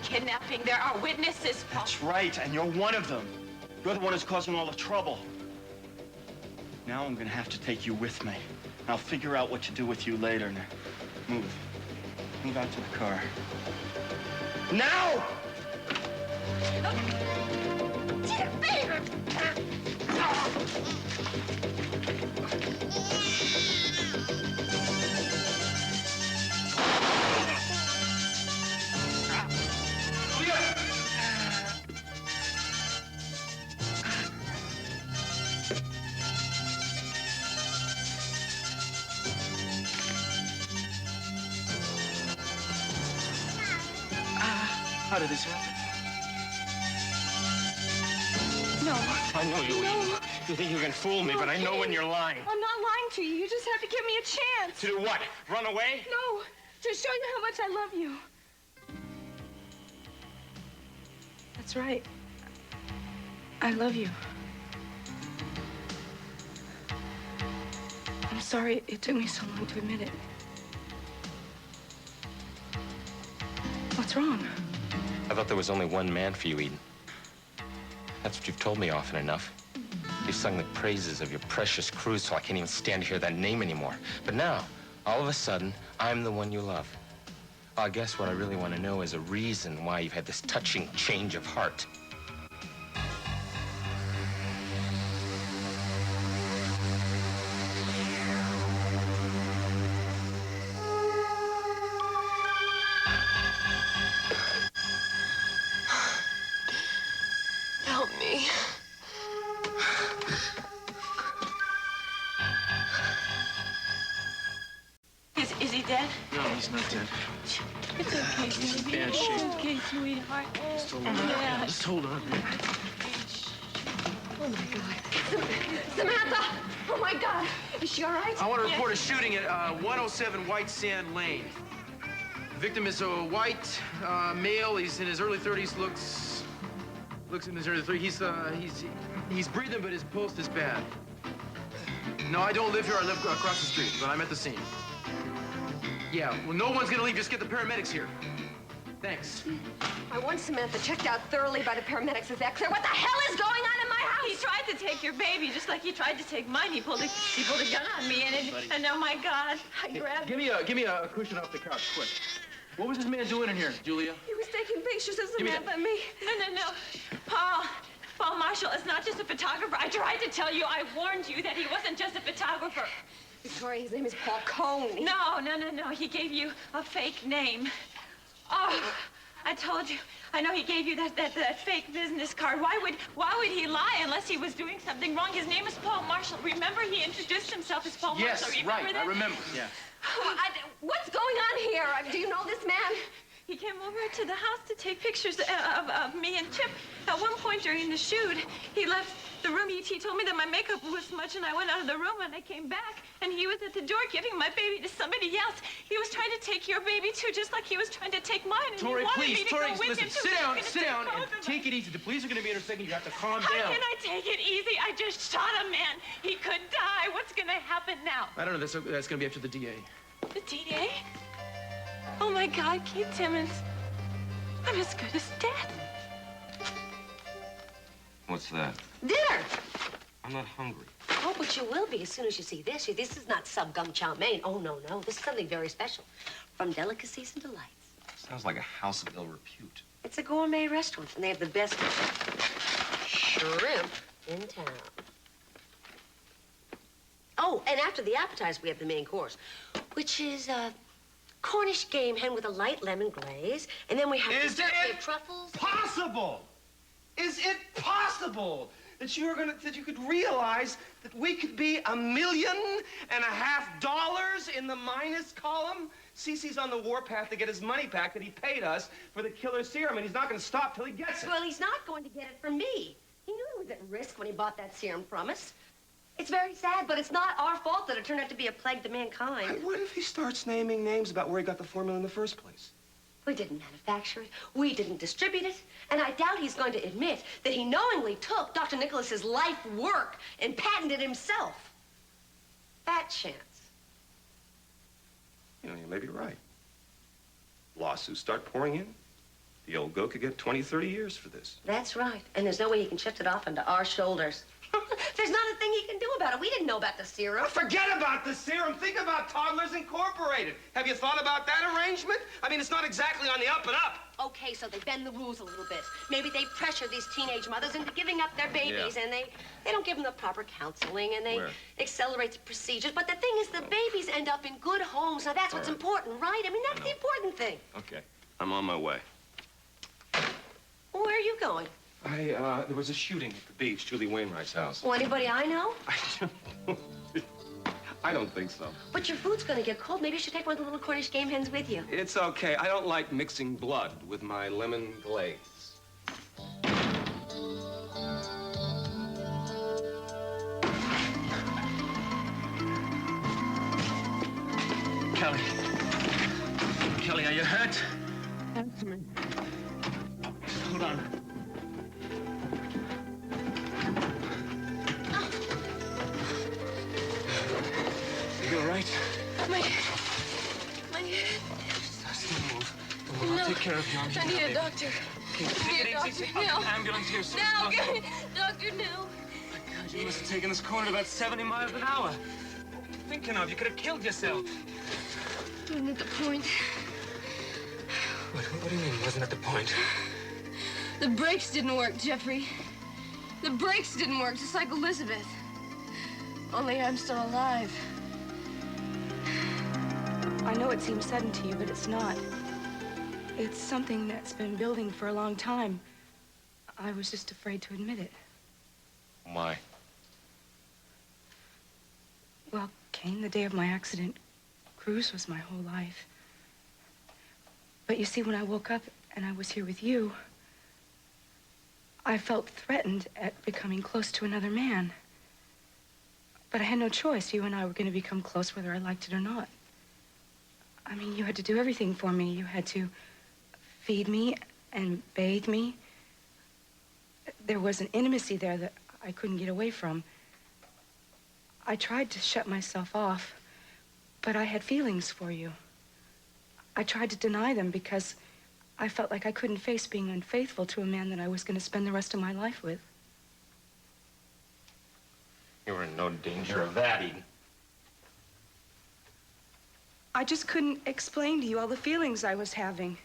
kidnapping. There are witnesses, Paul. That's right, and you're one of them. You're the one who's causing all the trouble. Now I'm gonna have to take you with me. I'll figure out what to do with you later. Now, move. Move out to the car. Now! How did this happen? No. I know you. No. You think you can fool me, but I know when you're lying. I'm not lying to you. You just have to give me a chance. To do what? Run away? No. To show you how much I love you. That's right. I love you. I'm sorry it took me so long to admit it. What's wrong? I thought there was only one man for you, Eden. That's what you've told me often enough. You've sung the praises of your precious cruise till I can't even stand to hear that name anymore. But now, all of a sudden, I'm the one you love. Well, I guess what I really want to know is a reason why you've had this touching change of heart. Help me. Is he dead? No, he's not dead. It's okay, baby. Bad shape. It's okay, sweetheart. Just hold on. Yeah. Just hold on. Oh, my God. Samantha! Oh, my God. Is she all right? I want to report a shooting at 107 White Sand Lane. The victim is a white male. He's in his early 30s. Looks in his early 30s. He's breathing, but his pulse is bad. No, I don't live here. I live across the street, but I'm at the scene. Yeah, well, no one's gonna leave. Just get the paramedics here. Thanks. I want Samantha checked out thoroughly by the paramedics. Is that clear? What the hell is going on in my house? He tried to take your baby, just like he tried to take mine. He pulled a gun on me, and oh my God, I grabbed. Give me a cushion off the couch, quick. What was this man doing in here, Julia? He was taking pictures of Samantha and me. No. Paul Marshall is not just a photographer. I tried to tell you, I warned you that he wasn't just a photographer. Victoria, his name is Paul Cone. No. He gave you a fake name. Oh, I told you. I know he gave you that fake business card. Why would he lie unless he was doing something wrong? His name is Paul Marshall. Remember, he introduced himself as Paul Marshall. Yes, Remember right. that? I remember. Yeah. What's going on here? Do you know this man? He came over to the house to take pictures of me and Chip. At one point during the shoot, he left the room. He told me that my makeup was smudged, and I went out of the room, and I came back, and he was at the door giving my baby to somebody else. He was trying to take your baby, too, just like he was trying to take mine. And Tori, he wanted please, me to Tori, go with listen, him, sit down, and take it easy. The police are going to be in a second. You have to calm down. How can I take it easy? I just shot a man. He could die. What's going to happen now? I don't know. That's going to be up to the DA. The DA? Oh, my God, Keith Timmons. I'm as good as dead. What's that? Dinner. I'm not hungry. Oh, but you will be as soon as you see this. This is not some gum chow mein. Oh, no. This is something very special. From delicacies and delights. Sounds like a house of ill repute. It's a gourmet restaurant, and they have the best shrimp in town. Oh, and after the appetizer, we have the main course, which is Cornish game hen with a light lemon glaze, and then we have truffles. Possible? Is it possible that you could realize that we could be $1.5 million in the minus column? Cece's on the warpath to get his money back that he paid us for the killer serum, and he's not going to stop till he gets it. Well, he's not going to get it from me. He knew he was at risk when he bought that serum from us. It's very sad, but it's not our fault that it turned out to be a plague to mankind. And what if he starts naming names about where he got the formula in the first place? We didn't manufacture it. We didn't distribute it. And I doubt he's going to admit that he knowingly took Dr. Nicholas's life work and patented himself. Fat chance. You know, you may be right. Lawsuits start pouring in. The old goat could get 20, 30 years for this. That's right. And there's no way he can shift it off onto our shoulders. There's not a thing he can do about it. We didn't know about the serum. Forget about the serum. Think about Toddlers Incorporated. Have you thought about that arrangement? I mean, it's not exactly on the up and up. Okay, so they bend the rules a little bit. Maybe they pressure these teenage mothers into giving up their babies, and they don't give them the proper counseling, and they accelerate the procedures. But the thing is, the babies end up in good homes. Now, that's what's important, right? I mean, that's the important thing. Okay. I'm on my way. Well, where are you going? There was a shooting at the beach, Julie Wainwright's house. Well, anybody I know? I don't think so. But your food's gonna get cold. Maybe you should take one of the little Cornish game hens with you. It's okay. I don't like mixing blood with my lemon glaze. Kelly. Kelly, are you hurt? Answer me. Hold on. You all right? My head. Still move. I'll take care of you. I need a doctor. Okay, I need a doctor now. Ambulance here soon. Now, doctor, now. God, you must have taken this corner at about 70 miles an hour. What are you thinking of? You could have killed yourself. Wasn't at the point. What do you mean, wasn't at the point? The brakes didn't work, Jeffrey. The brakes didn't work, just like Elizabeth. Only I'm still alive. I know it seems sudden to you, but it's not. It's something that's been building for a long time. I was just afraid to admit it. Why? Well, Kane, the day of my accident, Cruz was my whole life. But you see, when I woke up and I was here with you, I felt threatened at becoming close to another man. But I had no choice. You and I were going to become close whether I liked it or not. I mean, you had to do everything for me. You had to feed me and bathe me. There was an intimacy there that I couldn't get away from. I tried to shut myself off, but I had feelings for you. I tried to deny them because I felt like I couldn't face being unfaithful to a man that I was going to spend the rest of my life with. You were in no danger of that, Eden. I just couldn't explain to you all the feelings I was having.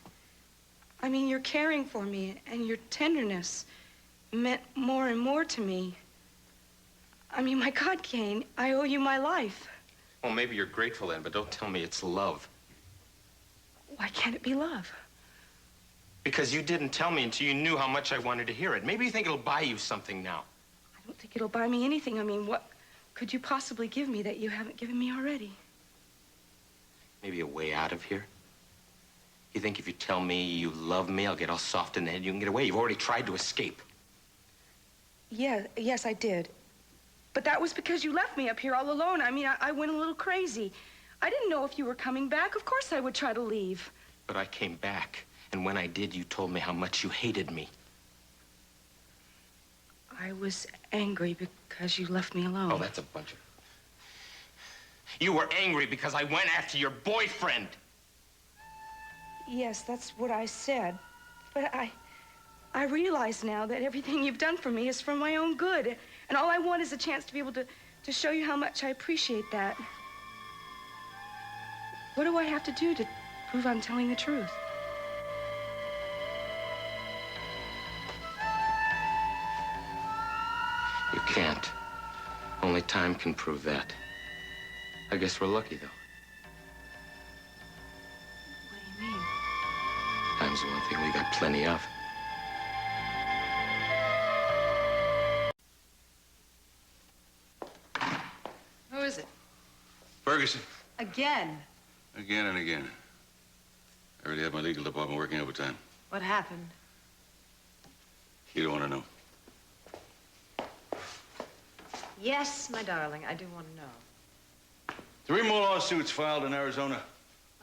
I mean, your caring for me and your tenderness meant more and more to me. I mean, my God, Kane, I owe you my life. Well, maybe you're grateful then, but don't tell me it's love. Why can't it be love? Because you didn't tell me until you knew how much I wanted to hear it. Maybe you think it'll buy you something now. I don't think it'll buy me anything. I mean, what could you possibly give me that you haven't given me already? Maybe a way out of here? You think if you tell me you love me, I'll get all soft in the head and you can get away? You've already tried to escape. Yes, I did. But that was because you left me up here all alone. I mean, I went a little crazy. I didn't know if you were coming back. Of course I would try to leave. But I came back, and when I did, you told me how much you hated me. I was angry because you left me alone. Oh, that's a bunch of... You were angry because I went after your boyfriend. Yes, that's what I said. But I realize now that everything you've done for me is for my own good. And all I want is a chance to be able to show you how much I appreciate that. What do I have to do to prove I'm telling the truth? You can't. Only time can prove that. I guess we're lucky, though. What do you mean? Time's the one thing we got plenty of. Who is it? Ferguson. Again? Again and again. I already have my legal department working overtime. What happened? You don't want to know. Yes, my darling, I do want to know. 3 more lawsuits filed in Arizona.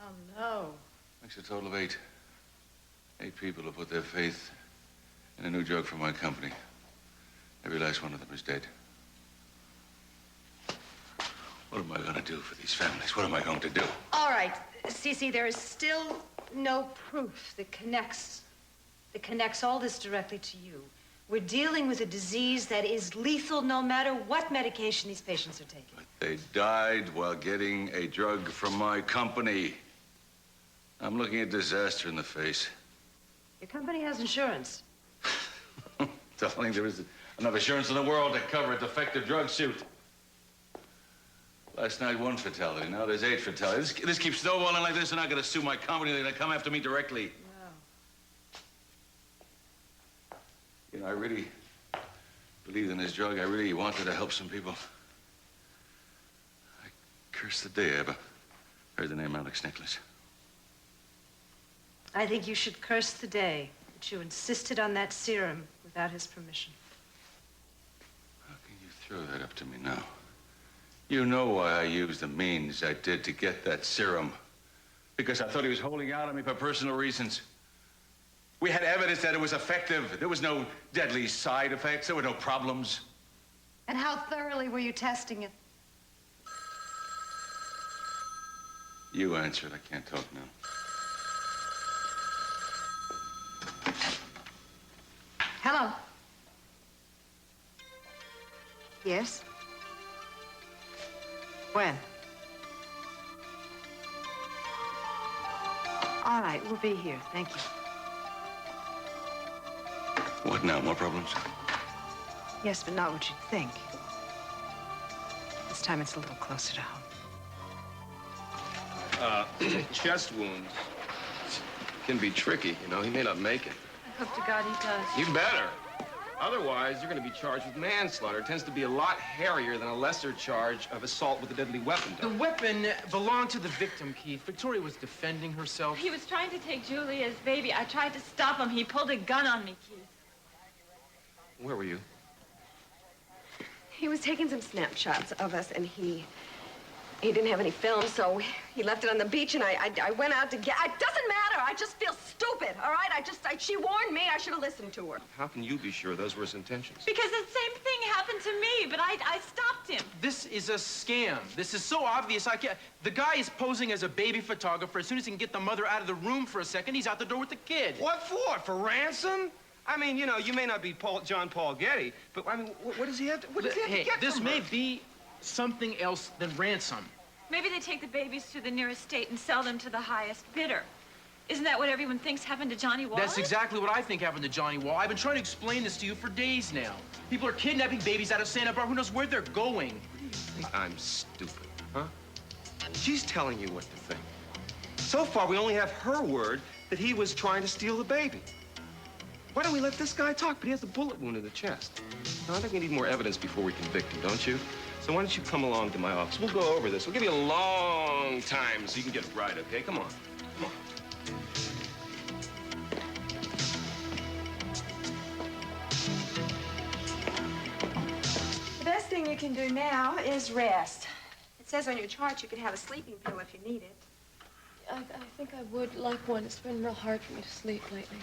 Oh, no. Makes a total of 8. 8 people have put their faith in a new drug from my company. Every last one of them is dead. What am I going to do for these families? What am I going to do? All right, Cece, there is still no proof that connects that connects all this directly to you. We're dealing with a disease that is lethal no matter what medication these patients are taking. But they died while getting a drug from my company. I'm looking a disaster in the face. Your company has insurance. Darling, there isn't enough insurance in the world to cover a defective drug suit. Last night, 1 fatality. Now there's 8 fatalities. This keeps snowballing like this. They're not going to sue my company. They're going to come after me directly. No. You know, I really believed in this drug. I really wanted to help some people. I cursed the day I ever heard the name Alex Nicholas. I think you should curse the day that you insisted on that serum without his permission. How can you throw that up to me now? You know why I used the means I did to get that serum. Because I thought he was holding out on me for personal reasons. We had evidence that it was effective. There was no deadly side effects. There were no problems. And how thoroughly were you testing it? You answer it. I can't talk now. Hello. Yes? When? All right, we'll be here. Thank you. What now? More problems? Yes, but not what you'd think. This time it's a little closer to home. Chest wounds can be tricky, you know. He may not make it. I hope to God he does. You better. Otherwise, you're going to be charged with manslaughter. It tends to be a lot hairier than a lesser charge of assault with a deadly weapon. The weapon belonged to the victim, Keith. Victoria was defending herself. He was trying to take Julia's baby. I tried to stop him. He pulled a gun on me, Keith. Where were you? He was taking some snapshots of us, and he didn't have any film, so he left it on the beach, and I went out to get... It doesn't matter. I just feel stupid, all right? She warned me. I should have listened to her. How can you be sure those were his intentions? Because the same thing happened to me, but I stopped him. This is a scam. This is so obvious. I can't... The guy is posing as a baby photographer. As soon as he can get the mother out of the room for a second, he's out the door with the kid. What for? For ransom? I mean, you know, you may not be John Paul Getty, but I mean, what does he have to, what does he have to get this from may her? be something else than ransom. Maybe they take the babies to the nearest state and sell them to the highest bidder. Isn't that what everyone thinks happened to Johnny Wallace? That's exactly what I think happened to Johnny Wall. I've been trying to explain this to you for days now. People are kidnapping babies out of Santa Barbara. Who knows where they're going? I'm stupid, huh? She's telling you what to think. So far, we only have her word that he was trying to steal the baby. Why don't we let this guy talk? But he has a bullet wound in the chest. Now, I think we need more evidence before we convict him, don't you? So why don't you come along to my office? We'll go over this. We'll give you a long time so you can get it right, okay? Come on. Come on. The best thing you can do now is rest. It says on your chart you can have a sleeping pill if you need it. I think I would like one. It's been real hard for me to sleep lately.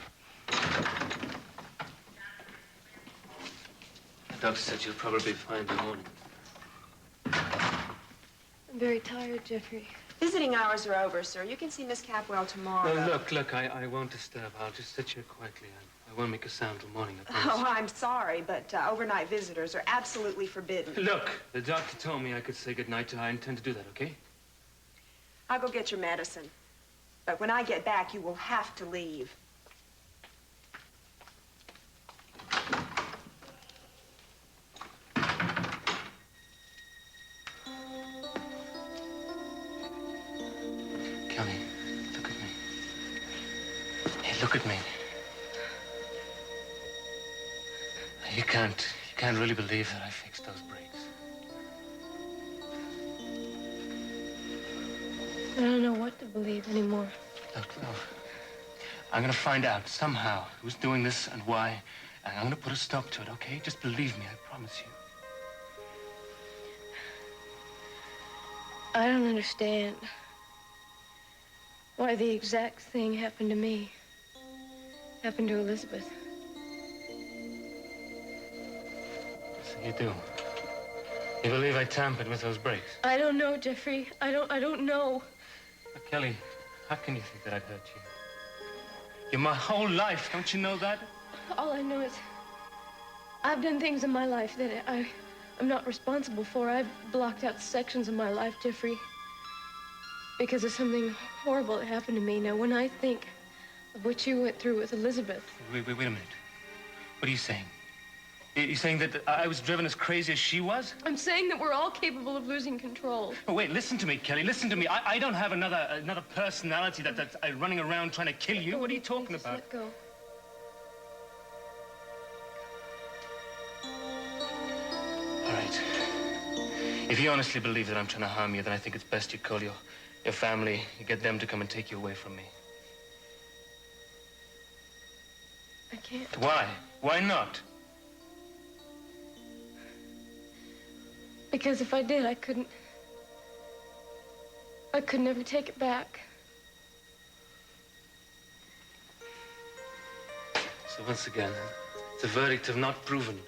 The doctor said you'll probably be fine in the morning. I'm very tired, Jeffrey. Visiting hours are over, sir. You can see Miss Capwell tomorrow. No, look, I won't disturb. I'll just sit here quietly. I won't make a sound till morning, I promise. Oh, I'm sorry, but overnight visitors are absolutely forbidden. Look, the doctor told me I could say goodnight to her. I intend to do that, okay? I'll go get your medicine. But when I get back, you will have to leave. Kelly, look at me. Hey, look at me. You can't really believe that I fixed those brakes. I don't know what to believe anymore. Look, I'm gonna find out somehow who's doing this and why, and I'm gonna put a stop to it, okay? Just believe me, I promise you. I don't understand why the exact thing happened to me. Happened to Elizabeth. So you do. You believe I tampered with those brakes? I don't know, Jeffrey. I don't know. Kelly, how can you think that I'd hurt you? You're my whole life, don't you know that? All I know is I've done things in my life that I'm not responsible for. I've blocked out sections of my life, Jeffrey, because of something horrible that happened to me. Now, when I think of what you went through with Elizabeth... Wait a minute. What are you saying? You're saying that I was driven as crazy as she was? I'm saying that we're all capable of losing control. Oh, wait, listen to me, Kelly. Listen to me. I don't have another personality that's running around trying to kill you. What are you talking about? Let go. All right. If you honestly believe that I'm trying to harm you, then I think it's best you call your family, you get them to come and take you away from me. I can't. Why? Why not? Because if I did, I could never take it back. So once again, it's a verdict of not proven.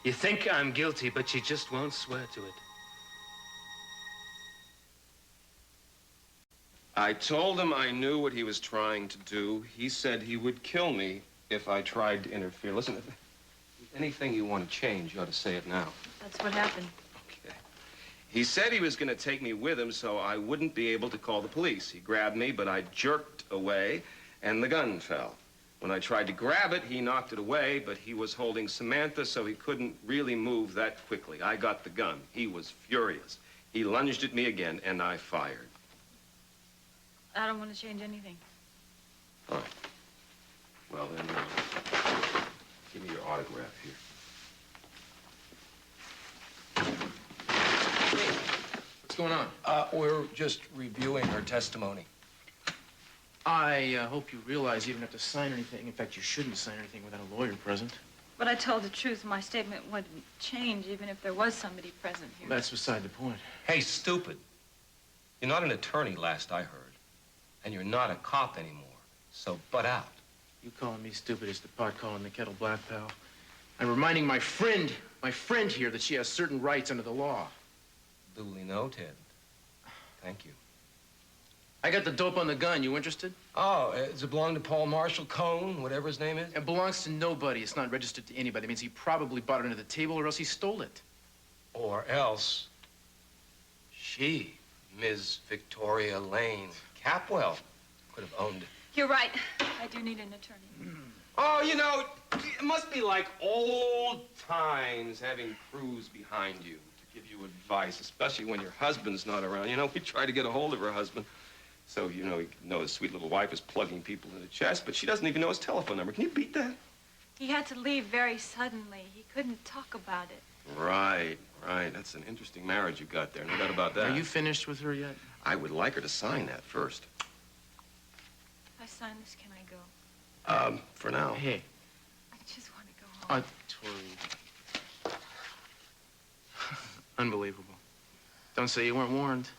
You think I'm guilty, but you just won't swear to it. I told him I knew what he was trying to do. He said he would kill me if I tried to interfere. Listen, if anything you want to change, you ought to say it now. That's what happened. Okay. He said he was going to take me with him so I wouldn't be able to call the police. He grabbed me, but I jerked away, and the gun fell. When I tried to grab it, he knocked it away, but he was holding Samantha, so he couldn't really move that quickly. I got the gun. He was furious. He lunged at me again, and I fired. I don't want to change anything. All right. Well, then, give me your autograph here. Hey, what's going on? We're just reviewing her testimony. I hope you realize you don't have to sign anything. In fact, you shouldn't sign anything without a lawyer present. But I told the truth. My statement wouldn't change even if there was somebody present here. That's beside the point. Hey, stupid. You're not an attorney, last I heard. And you're not a cop anymore. So butt out. You calling me stupid is the pot calling the kettle black, pal. I'm reminding my friend here that she has certain rights under the law. Duly noted. Thank you. I got the dope on the gun. You interested? Oh, does it belong to Paul Marshall Cone, whatever his name is? It belongs to nobody. It's not registered to anybody. That means he probably bought it under the table or else he stole it. Or else she, Ms. Victoria Lane Capwell, could have owned it. You're right. I do need an attorney. Oh, you know, it must be like old times having crews behind you to give you advice, especially when your husband's not around. You know, we try to get a hold of her husband. So, you know, he can know his sweet little wife is plugging people in the chest, but she doesn't even know his telephone number. Can you beat that? He had to leave very suddenly. He couldn't talk about it. Right, right. That's an interesting marriage you got there. No doubt about that. Are you finished with her yet? I would like her to sign that first. If I sign this, can I go? For now. Hey. I just want to go home. Tori. Unbelievable. Don't say you weren't warned.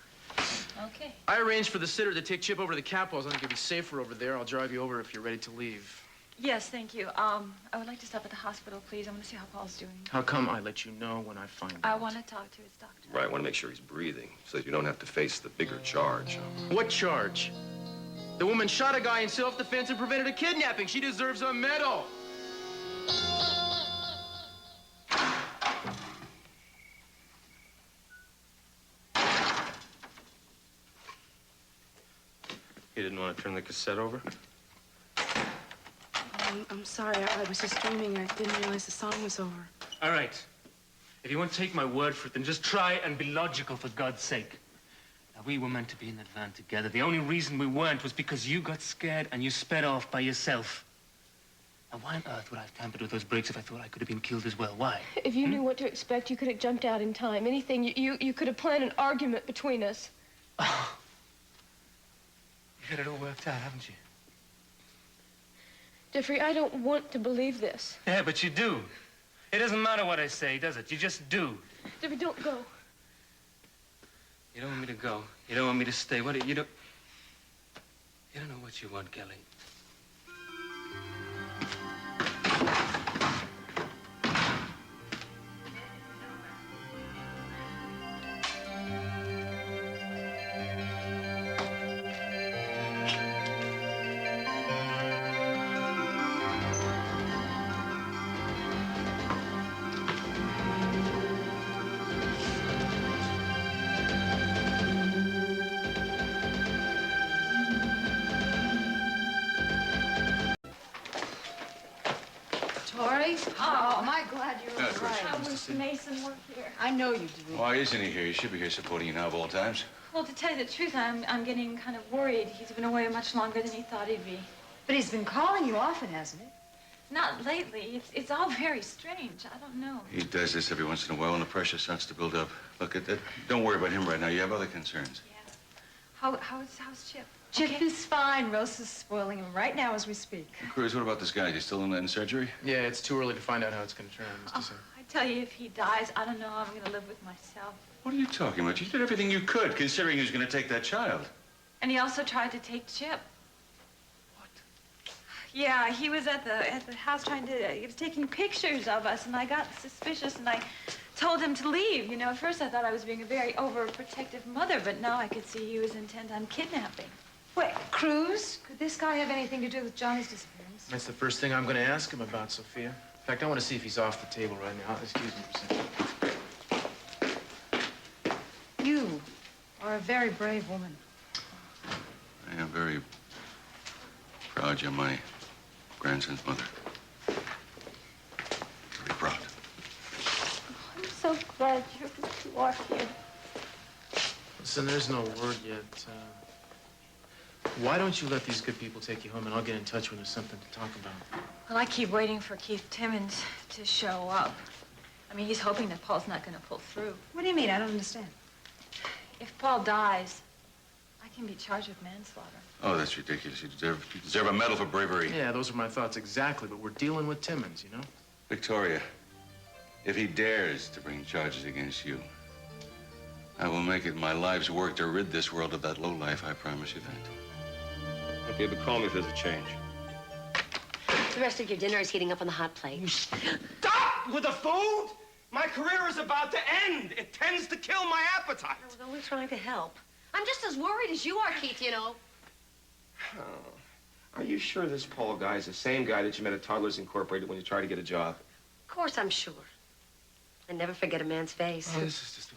Okay. I arranged for the sitter to take Chip over to the Capwells. I think it'll be safer over there. I'll drive you over if you're ready to leave. Yes, thank you. I would like to stop at the hospital, please. I want to see how Paul's doing. How come I let you know when I find I out? want to talk to his doctor. Right, I want to make sure he's breathing so that you don't have to face the bigger charge. What charge? The woman shot a guy in self-defense and prevented a kidnapping. She deserves a medal. You didn't want to turn the cassette over? I'm sorry. I was just dreaming. I didn't realize the song was over. All right. If you won't take my word for it, then just try and be logical, for God's sake. Now, we were meant to be in that van together. The only reason we weren't was because you got scared and you sped off by yourself. Now, why on earth would I have tampered with those brakes if I thought I could have been killed as well? Why? If you knew what to expect, you could have jumped out in time. Anything. You could have planned an argument between us. Oh. You got it all worked out, haven't you? Jeffrey, I don't want to believe this. Yeah, but you do. It doesn't matter what I say, does it? You just do. Jeffrey, don't go. You don't want me to go. You don't want me to stay. What? You don't know what you want, Kelly. Mason. Oh, am I glad you're all right. I wish Mason were here. I know you do. Why isn't he here? He should be here supporting you now of all times. Well, to tell you the truth, I'm getting kind of worried. He's been away much longer than he thought he'd be. But he's been calling you often, hasn't he? Not lately. It's all very strange. I don't know. He does this every once in a while when the pressure starts to build up. Look, don't worry about him right now. You have other concerns. Yeah. How's Chip? Chip Okay. is fine. Rosa's spoiling him right now as we speak. Cruz, what about this guy? Is he still in surgery? Yeah, it's too early to find out how it's going to turn out, Mr. Sim. I tell you, if he dies, I don't know how I'm going to live with myself. What are you talking about? You did everything you could, considering he was going to take that child. And he also tried to take Chip. What? Yeah, he was at the house he was taking pictures of us, and I got suspicious, and I told him to leave. You know, at first I thought I was being a very overprotective mother, but now I could see he was intent on kidnapping. Wait, Cruz? Could this guy have anything to do with Johnny's disappearance? That's the first thing I'm going to ask him about, Sophia. In fact, I want to see if he's off the table right now. Excuse me for a second. You are a very brave woman. I am very proud you're my grandson's mother. Very proud. I'm so glad you are here. Listen, there's no word yet. Why don't you let these good people take you home, and I'll get in touch when there's something to talk about. Well, I keep waiting for Keith Timmons to show up. I mean, he's hoping that Paul's not going to pull through. What do you mean? I don't understand. If Paul dies, I can be charged with manslaughter. Oh, that's ridiculous. You deserve a medal for bravery. Yeah, those are my thoughts exactly, but we're dealing with Timmons, you know? Victoria, if he dares to bring charges against you, I will make it my life's work to rid this world of that lowlife, I promise you that. Okay, but call me if there's a change. The rest of your dinner is heating up on the hot plate. Stop with the food! My career is about to end. It tends to kill my appetite. I was only trying to help. I'm just as worried as you are, Keith, you know. Oh. Are you sure this Paul guy is the same guy that you met at Toddlers Incorporated when you tried to get a job? Of course I'm sure. I never forget a man's face. Oh, this is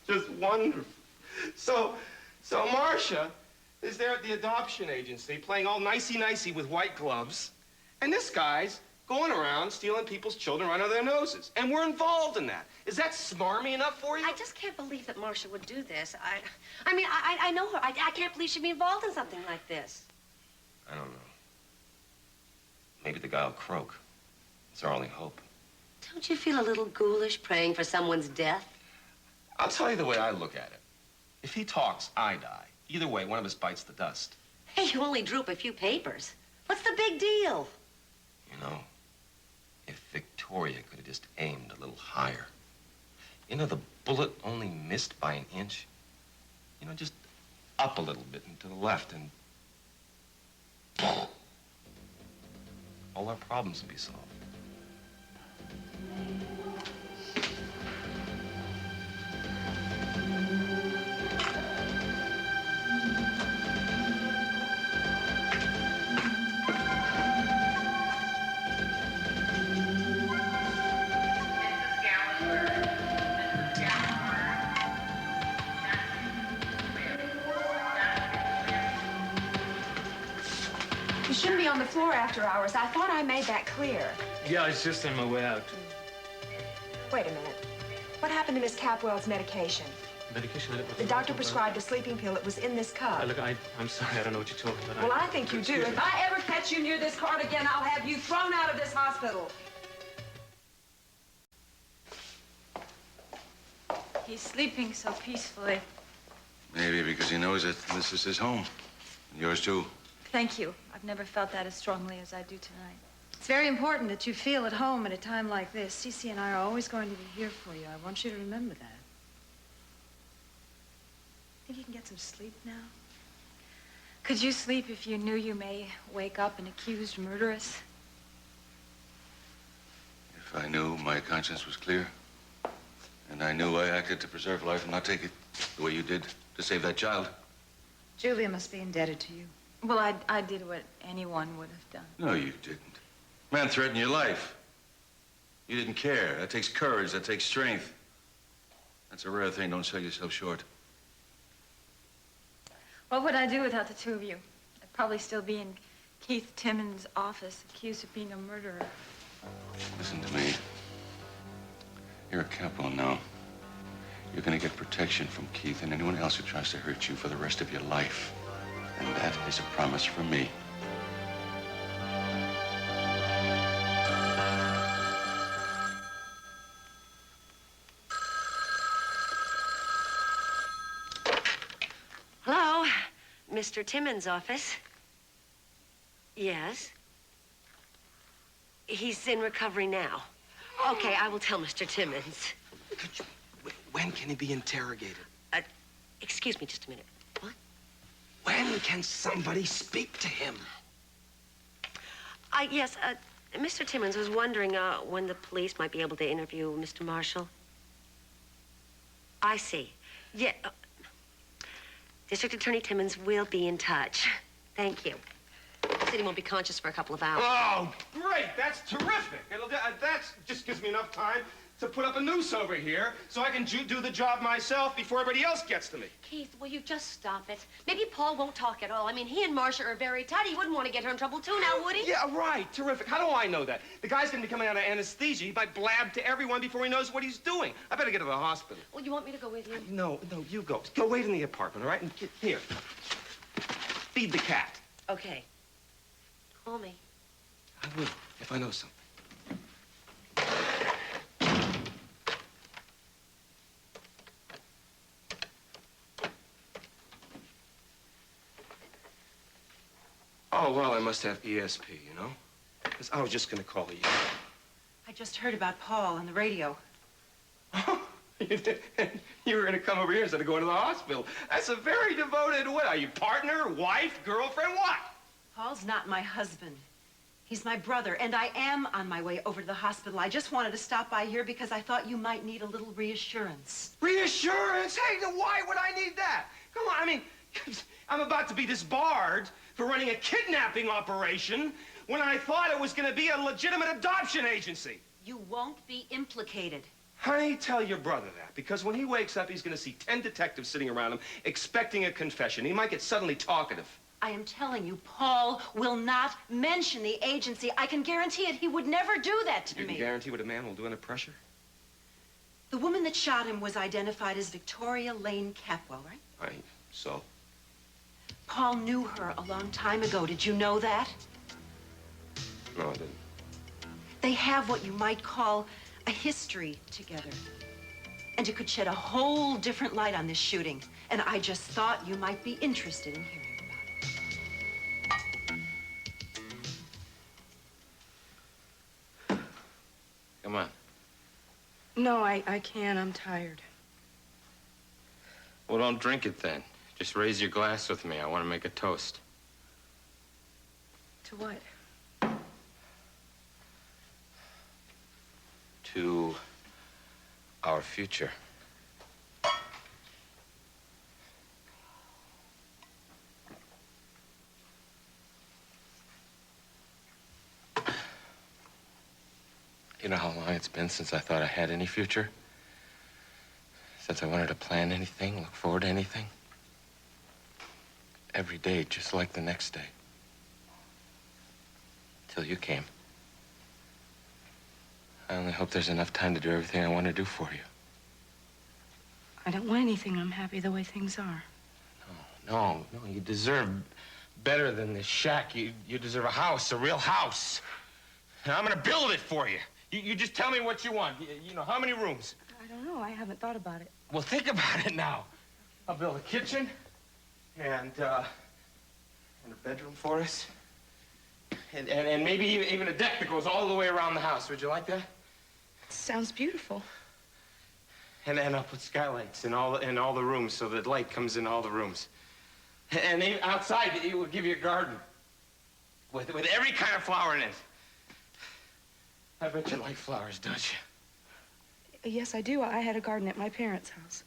just wonderful. So Marcia is there at the adoption agency playing all nicey-nicey with white gloves, and this guy's going around stealing people's children right out of their noses, and we're involved in that. Is that smarmy enough for you? I just can't believe that Marcia would do this. I mean, I know her. I can't believe she'd be involved in something like this. I don't know. Maybe the guy will croak. It's our only hope. Don't you feel a little ghoulish praying for someone's death? I'll tell you the way I look at it. If he talks, I die. Either way, one of us bites the dust. Hey, you only drew up a few papers. What's the big deal? You know, if Victoria could have just aimed a little higher. You know, the bullet only missed by an inch. You know, just up a little bit and to the left, and all our problems would be solved. You shouldn't be on the floor after hours. I thought I made that clear. Yeah, it's just on my way out. Wait a minute. What happened to Miss Capwell's medication? Medication? The doctor prescribed a sleeping pill. It was in this cup. Look, I'm sorry. I don't know what you're talking about. Well, I think you do. If I ever catch you near this card again, I'll have you thrown out of this hospital. He's sleeping so peacefully. Maybe because he knows that this is his home. And yours, too. Thank you. I've never felt that as strongly as I do tonight. It's very important that you feel at home at a time like this. Cece and I are always going to be here for you. I want you to remember that. Think you can get some sleep now? Could you sleep if you knew you may wake up an accused murderess? If I knew my conscience was clear, and I knew I acted to preserve life and not take it the way you did to save that child. Julia must be indebted to you. Well, I did what anyone would have done. No, you didn't. Man threatened your life. You didn't care. That takes courage. That takes strength. That's a rare thing. Don't sell yourself short. What would I do without the two of you? I'd probably still be in Keith Timmons' office, accused of being a murderer. Listen to me. You're a capo now. You're gonna get protection from Keith and anyone else who tries to hurt you for the rest of your life. And that is a promise from me. Hello, Mr. Timmons' office. Yes. He's in recovery now. Okay, I will tell Mr. Timmons. When can he be interrogated? Excuse me just a minute. What? When can somebody speak to him? Yes, Mr. Timmons was wondering when the police might be able to interview Mr. Marshall. I see. Yeah. District Attorney Timmons will be in touch. Thank you. The city won't be conscious for a couple of hours. Oh, great. That's terrific. That just gives me enough time to put up a noose over here so I can do the job myself before everybody else gets to me. Keith, will you just stop it? Maybe Paul won't talk at all. I mean, he and Marcia are very tight. He wouldn't want to get her in trouble, too, now, would he? Yeah, right. Terrific. How do I know that? The guy's going to be coming out of anesthesia. He might blab to everyone before he knows what he's doing. I better get to the hospital. Well, you want me to go with you? No, you go. Go wait in the apartment, all right? And here. Feed the cat. Okay. Call me. I will, if I know something. Oh, well, I must have ESP, you know? 'Cause I was just gonna call you. I just heard about Paul on the radio. You were gonna come over here instead of going to the hospital. That's a very devoted way. Are you partner, wife, girlfriend, what? Paul's not my husband. He's my brother, and I am on my way over to the hospital. I just wanted to stop by here because I thought you might need a little reassurance. Reassurance? Hey, why would I need that? Come on, I mean, I'm about to be disbarred for running a kidnapping operation when I thought it was going to be a legitimate adoption agency. You won't be implicated. Honey, tell your brother that, because when he wakes up, he's going to see 10 detectives sitting around him expecting a confession. He might get suddenly talkative. I am telling you, Paul will not mention the agency. I can guarantee it. He would never do that to me. You can guarantee what a man will do under pressure? The woman that shot him was identified as Victoria Lane Capwell, right? So? Paul knew her a long time ago. Did you know that? No, I didn't. They have what you might call a history together. And it could shed a whole different light on this shooting. And I just thought you might be interested in hearing about it. Come on. No, I can't. I'm tired. Well, don't drink it then. Just raise your glass with me. I want to make a toast. To what? To our future. You know how long it's been since I thought I had any future? Since I wanted to plan anything, look forward to anything? Every day, just like the next day. Till you came. I only hope there's enough time to do everything I want to do for you. I don't want anything. I'm happy the way things are. No, you deserve better than this shack. You deserve a house, a real house. And I'm gonna build it for you. You just tell me what you want. You know, how many rooms? I don't know. I haven't thought about it. Well, think about it now. I'll build a kitchen and a bedroom for us. And maybe even a deck that goes all the way around the house. Would you like that? Sounds beautiful. And then I'll put skylights in all the rooms so that light comes in all the rooms. And then outside, it will give you a garden with every kind of flower in it. I bet you like flowers, don't you? Yes, I do. I had a garden at my parents' house.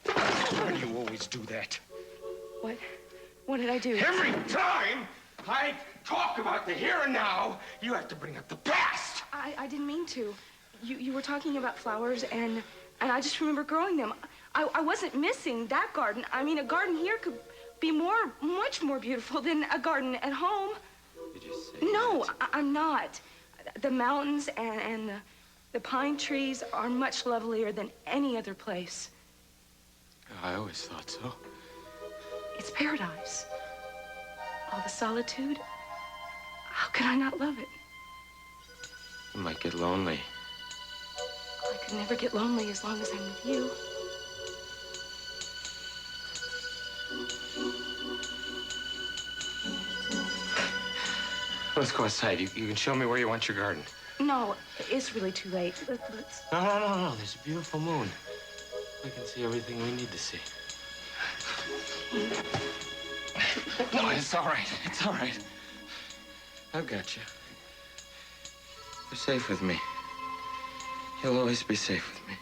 Why do you always do that? What? What did I do? Every time I talk about the here and now, you have to bring up the past. I didn't mean to. You were talking about flowers, and I just remember growing them. I wasn't missing that garden. I mean, a garden here could be much more beautiful than a garden at home. Did you say No, that? I'm not. The mountains and the pine trees are much lovelier than any other place. I always thought so. It's paradise. All the solitude. How can I not love it? You might get lonely. I could never get lonely as long as I'm with you. Let's go outside. You can show me where you want your garden. No, it's really too late. Let's... No. There's a beautiful moon. We can see everything we need to see. No, it's all right. It's all right. I've got you. You're safe with me. You'll always be safe with me.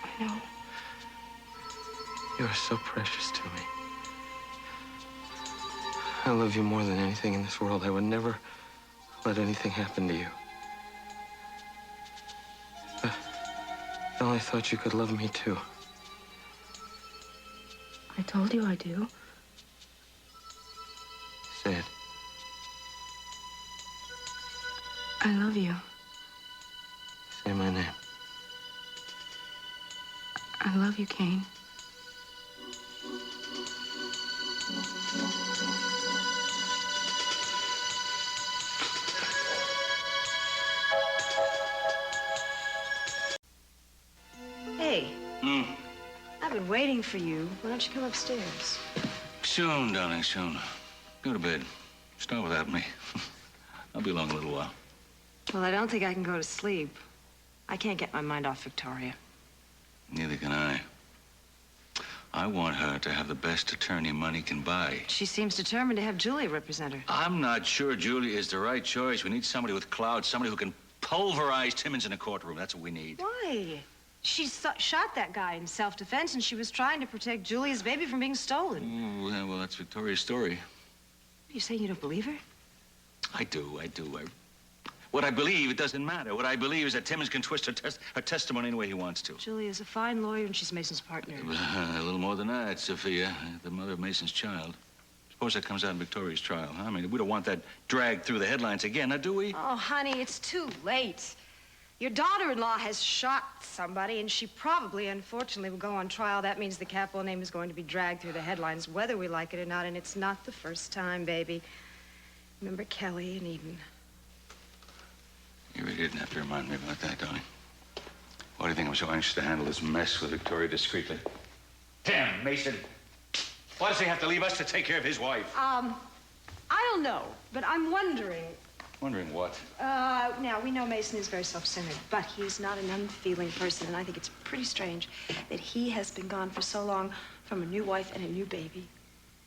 I know. You are so precious to me. I love you more than anything in this world. I would never let anything happen to you. But I thought you could love me too. I told you I do. Say it. I love you. Say my name. I love you, Kane. Hey. I've been waiting for you. Why don't you come upstairs? Soon, darling, soon. Go to bed. Start without me. I'll be along a little while. Well, I don't think I can go to sleep. I can't get my mind off Victoria. Neither can I. I want her to have the best attorney money can buy. She seems determined to have Julia represent her. I'm not sure Julia is the right choice. We need somebody with clout, somebody who can pulverize Timmons in a courtroom. That's what we need. Why? She shot that guy in self-defense, and she was trying to protect Julia's baby from being stolen. Ooh, yeah, well, that's Victoria's story. You saying you don't believe her? I do. What I believe, it doesn't matter. What I believe is that Timmons can twist her testimony any way he wants to. Julia's a fine lawyer, and she's Mason's partner. A little more than that, Sophia. The mother of Mason's child. Suppose that comes out in Victoria's trial. I mean, we don't want that dragged through the headlines again, now do we? Oh, honey, it's too late. Your daughter-in-law has shot somebody, and she probably, unfortunately, will go on trial. That means the capital name is going to be dragged through the headlines, whether we like it or not, and it's not the first time, baby. Remember Kelly and Eden? You really didn't have to remind me about that, darling. Why do you think I'm so anxious to handle this mess with Victoria discreetly? Damn, Mason. Why does he have to leave us to take care of his wife? I don't know, but I'm wondering... Wondering what? Now, we know Mason is very self-centered, but he's not an unfeeling person, and I think it's pretty strange that he has been gone for so long from a new wife and a new baby.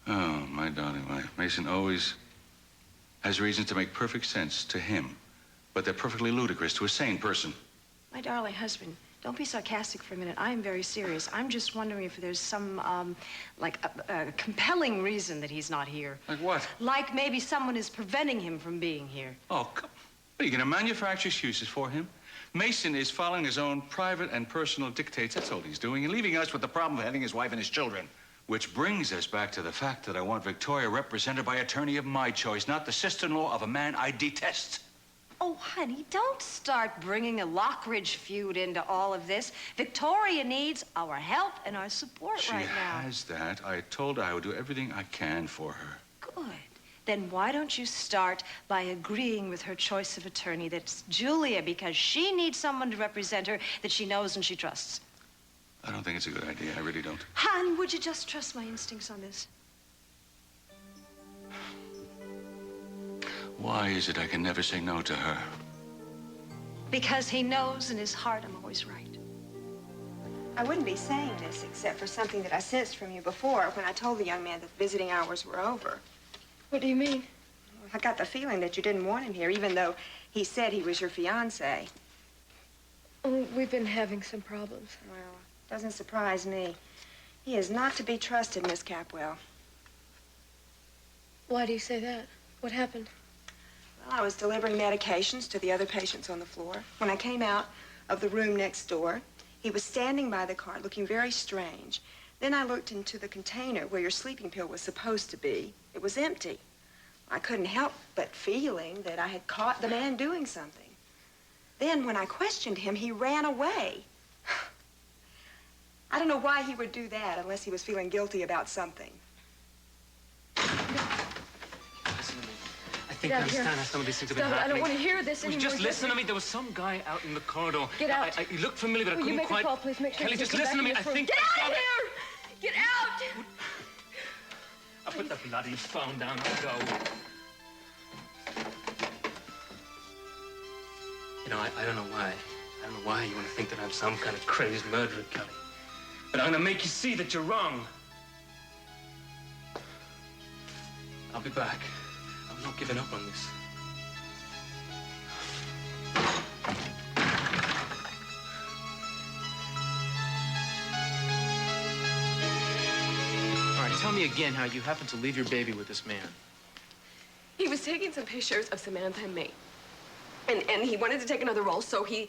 Oh, my darling wife. Mason always has reasons to make perfect sense to him, but they're perfectly ludicrous to a sane person. My darling husband, don't be sarcastic for a minute. I am very serious. I'm just wondering if there's some, like, a compelling reason that he's not here. Like what? Like maybe someone is preventing him from being here. Oh, come. Are you going to manufacture excuses for him? Mason is following his own private and personal dictates. That's all he's doing, and leaving us with the problem of having his wife and his children. Which brings us back to the fact that I want Victoria represented by an attorney of my choice, not the sister-in-law of a man I detest. Oh, honey, don't start bringing a Lockridge feud into all of this. Victoria needs our help and our support right now. She has that. I told her I would do everything I can for her. Good. Then why don't you start by agreeing with her choice of attorney that's Julia, because she needs someone to represent her that she knows and she trusts. I don't think it's a good idea. I really don't. Hon, would you just trust my instincts on this? Why is it I can never say no to her? Because he knows in his heart I'm always right. I wouldn't be saying this except for something that I sensed from you before when I told the young man that the visiting hours were over. What do you mean? I got the feeling that you didn't want him here, even though he said he was your fiancé. Oh, we've been having some problems. Well, doesn't surprise me. He is not to be trusted, Miss Capwell. Why do you say that? What happened? Well, I was delivering medications to the other patients on the floor. When I came out of the room next door, he was standing by the car looking very strange. Then I looked into the container where your sleeping pill was supposed to be. It was empty. I couldn't help but feeling that I had caught the man doing something. Then when I questioned him, he ran away. I don't know why he would do that unless he was feeling guilty about something. Listen to me. I think I understand how some of these things have been happening. I don't want to hear this anymore. Just listen to me. There was some guy out in the corridor. Get out. He looked familiar, but I couldn't quite... Will you make a call, please? Make sure Kelly, just listen to me. I think... Get out of here! Get out! I'll put the bloody phone down. I'll go. You know, I don't know why. I don't know why you want to think that I'm some kind of crazed murderer, Kelly. But I'm going to make you see that you're wrong. I'll be back. I'm not giving up on this. All right, tell me again how you happened to leave your baby with this man. He was taking some pictures of Samantha and me. And he wanted to take another role, so he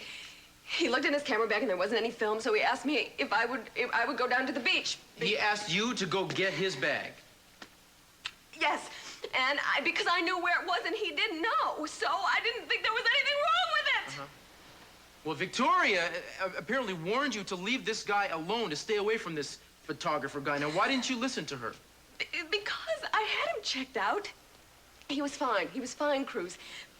looked in his camera bag and there wasn't any film, so he asked me if I would go down to the beach. He asked you to go get his bag? Yes, and because I knew where it was and he didn't know, so I didn't think there was anything wrong with it. Well, Victoria apparently warned you to leave this guy alone, to stay away from this photographer guy. Now, why didn't you listen to her? Because I had him checked out. He was fine. He was fine, Cruz.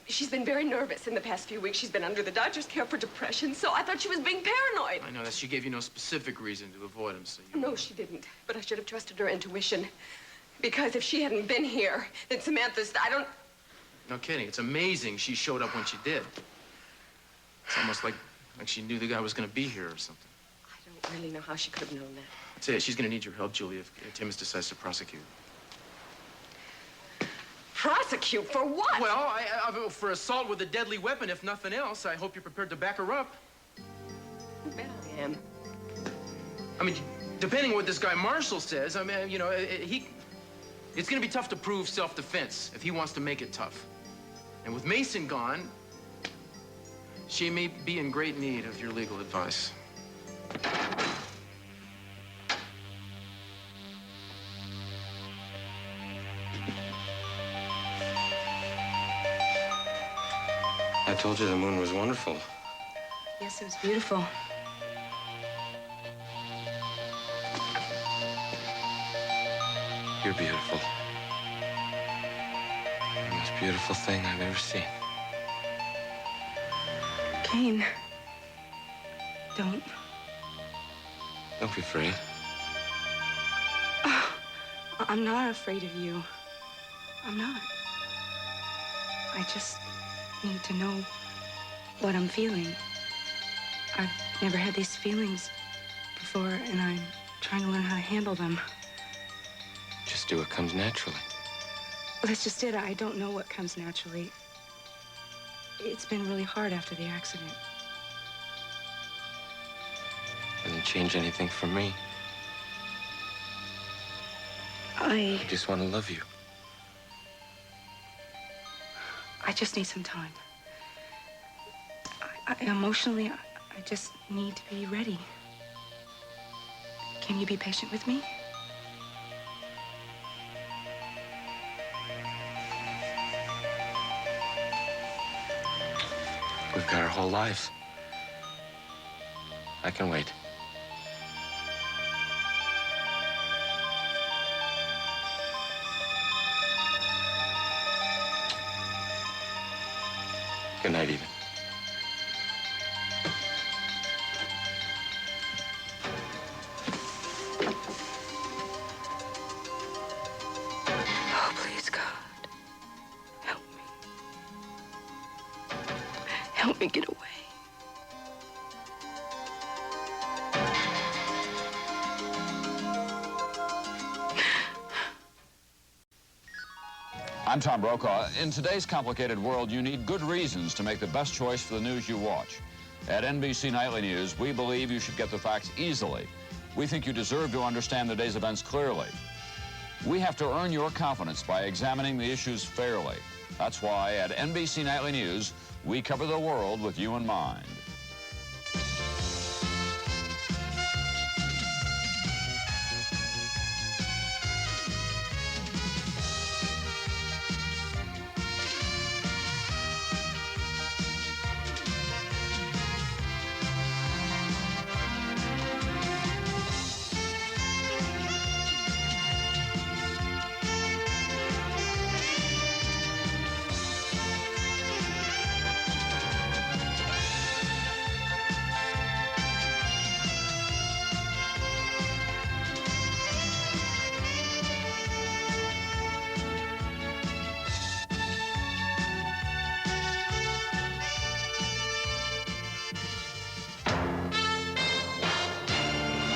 She's been very nervous in the past few weeks. She's been under the doctor's care for depression, so I thought she was being paranoid. I know that she gave you no specific reason to avoid him, so you... No, she didn't. But I should have trusted her intuition. Because if she hadn't been here, then Samantha's... No kidding. It's amazing she showed up when she did. It's almost like she knew the guy was going to be here or something. I don't really know how she could have known that. I'll tell you, she's going to need your help, Julie, if Timmons decides to prosecute. Prosecute for what? Well, for assault with a deadly weapon, if nothing else. I hope you're prepared to back her up. You bet I am. I mean, depending on what this guy Marshall says, I mean, you know, it's going to be tough to prove self-defense if he wants to make it tough. And with Mason gone, she may be in great need of your legal advice. I told you the moon was wonderful. Yes, it was beautiful. You're beautiful. The most beautiful thing I've ever seen. Kane, don't be afraid. I'm not afraid of you. I'm not. I just need to know what I'm feeling. I've never had these feelings before, and I'm trying to learn how to handle them. Just do what comes naturally. Well, that's just it. I don't know what comes naturally. It's been really hard after the accident. Doesn't change anything for me. I just want to love you. I just need some time. Emotionally, I just need to be ready. Can you be patient with me? We've got our whole lives. I can wait. Good night, Iden. Oh, please, God. Help me. Help me get away. I'm Tom Brokaw. In today's complicated world, you need good reasons to make the best choice for the news you watch. At NBC Nightly News, we believe you should get the facts easily. We think you deserve to understand the day's events clearly. We have to earn your confidence by examining the issues fairly. That's why at NBC Nightly News, we cover the world with you in mind.